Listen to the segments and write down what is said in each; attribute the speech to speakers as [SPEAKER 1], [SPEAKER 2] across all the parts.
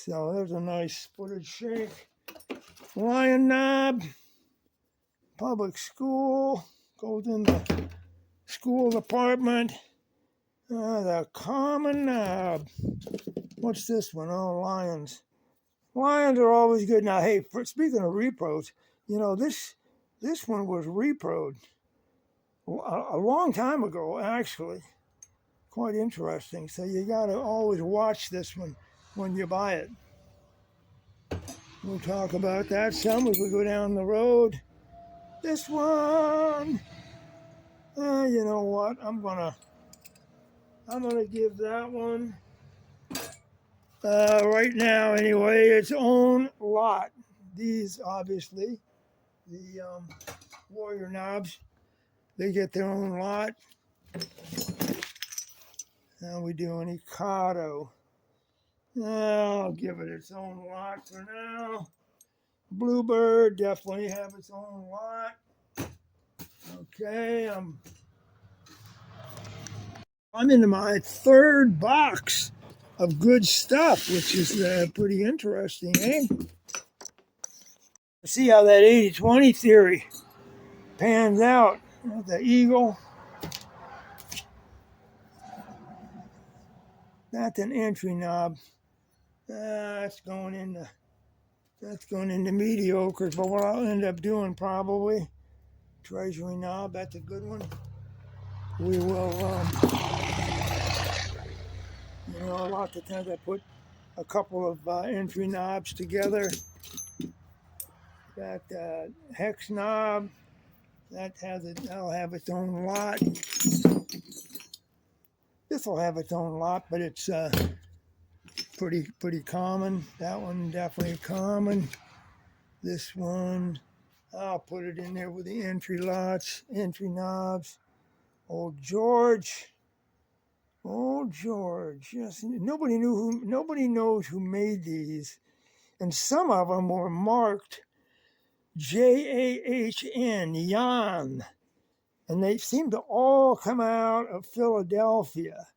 [SPEAKER 1] So there's a nice spotted shake. Lion knob, public school, goes in the school department. The common knob. What's this one? Oh, lions. Lions are always good. Now, hey, speaking of repros, this one was reproed a long time ago, actually. Quite interesting. So you got to always watch this one when you buy it. We'll talk about that some as we go down the road. This one, you know what? I'm gonna give that one right now anyway its own lot. These obviously the warrior knobs, they get their own lot. Now we do an Ikado. I'll give it its own lot for now. Bluebird definitely have its own lot. Okay, I'm into my third box of good stuff, which is pretty interesting, eh? See how that 80-20 theory pans out. The eagle. That's an entry knob. That's going into mediocres, but what I'll end up doing probably, treasury knob, that's a good one. We will, a lot of times I put a couple of entry knobs together. That hex knob, that'll have its own lot. This will have its own lot, but it's pretty common. That one definitely common. This one, I'll put it in there with the entry knobs. Old George. Yes, nobody knows who made these, and some of them were marked JAHN, Jan, and they seem to all come out of Philadelphia.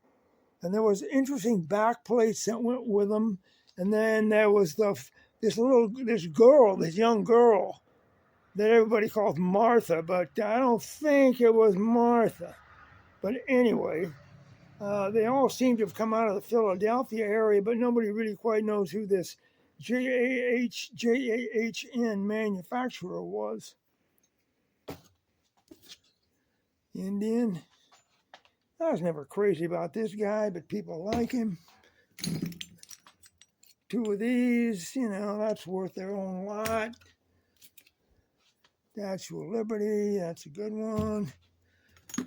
[SPEAKER 1] And there was interesting backplates that went with them, and then there was this young girl that everybody called Martha, but I don't think it was Martha. But anyway, they all seem to have come out of the Philadelphia area, but nobody really quite knows who this JAHN manufacturer was. Indian. I was never crazy about this guy, but people like him. Two of these, that's worth their own lot. Statue of Liberty, that's a good one.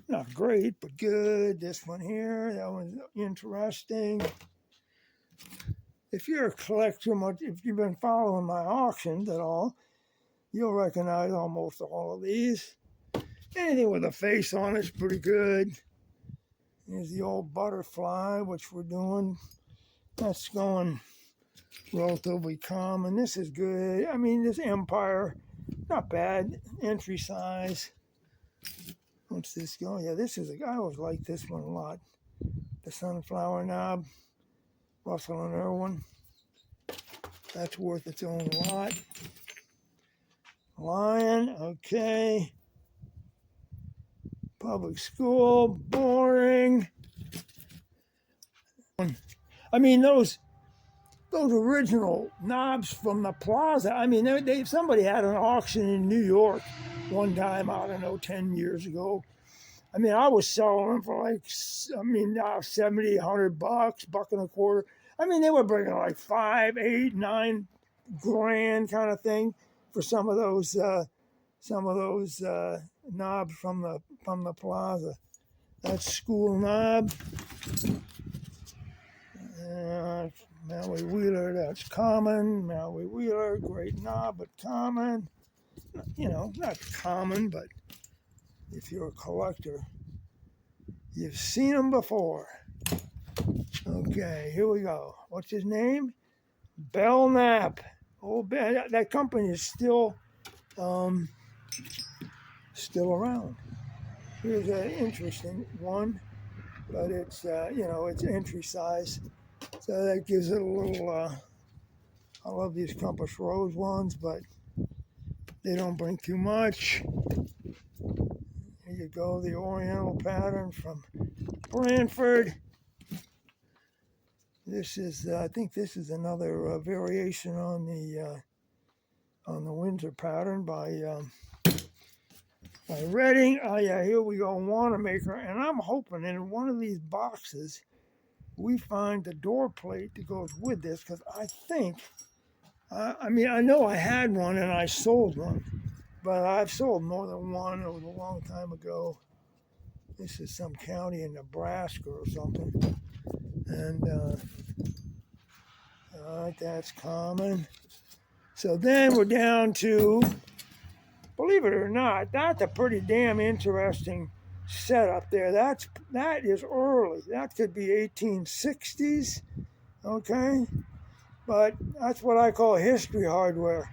[SPEAKER 1] Not great, but good. This one here, that one's interesting. If you're a collector, if you've been following my auctions at all, you'll recognize almost all of these. Anything with a face on it's pretty good. Here's the old butterfly, which we're doing. That's going relatively common. This is good. I mean, this Empire, not bad. Entry size. What's this going? Yeah, I always like this one a lot. The sunflower knob, Russell and Irwin. That's worth its own lot. Lion, okay. Public school, boring. I mean, those original knobs from the plaza. I mean, somebody had an auction in New York one time, I don't know, 10 years ago. I mean, I was selling them for like, $70, $100, $1.25. I mean, they were bringing like $5, $8, $9 grand kind of thing for some of those knobs from the plaza. That's school knob. Maui Wheeler, that's common. Maui Wheeler, great knob, but common. Not common, but if you're a collector, you've seen them before. Okay, here we go. What's his name? Belknap. Oh, that company is still around. Here's an interesting one, but it's it's entry size, so that gives it a little I love these Compass Rose ones, but they don't bring too much. Here you go, the Oriental pattern from Branford. This is, I think this is another variation on the Windsor pattern by Redding. Oh yeah, here we go, Wanamaker, and I'm hoping in one of these boxes we find the door plate that goes with this, because I think, I mean, I know I had one and I sold one, but I've sold more than one. It was a long time ago. This is some county in Nebraska or something, and all right, that's common. So then we're down to, believe it or not, that's a pretty damn interesting setup there. That is early. That could be 1860s, okay? But that's what I call history hardware.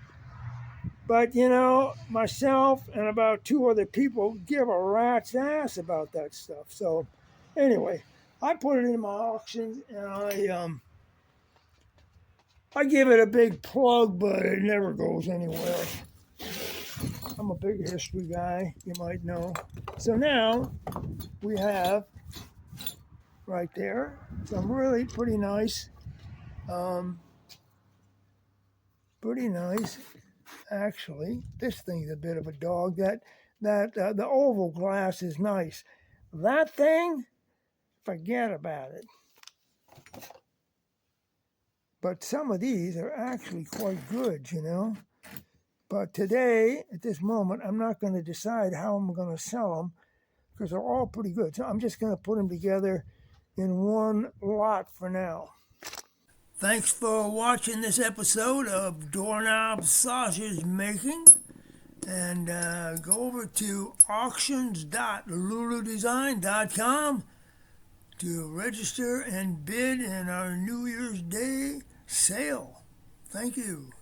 [SPEAKER 1] But you know, myself and about two other people give a rat's ass about that stuff. So anyway, I put it in my auctions and I give it a big plug, but it never goes anywhere. I'm a big history guy, you might know. So now we have right there some really pretty nice, actually. This thing's a bit of a dog. The oval glass is nice. That thing, forget about it. But some of these are actually quite good, you know. But today, at this moment, I'm not going to decide how I'm going to sell them because they're all pretty good. So I'm just going to put them together in one lot for now. Thanks for watching this episode of Doorknob Sausage Making. And go over to auctions.luludesign.com to register and bid in our New Year's Day sale. Thank you.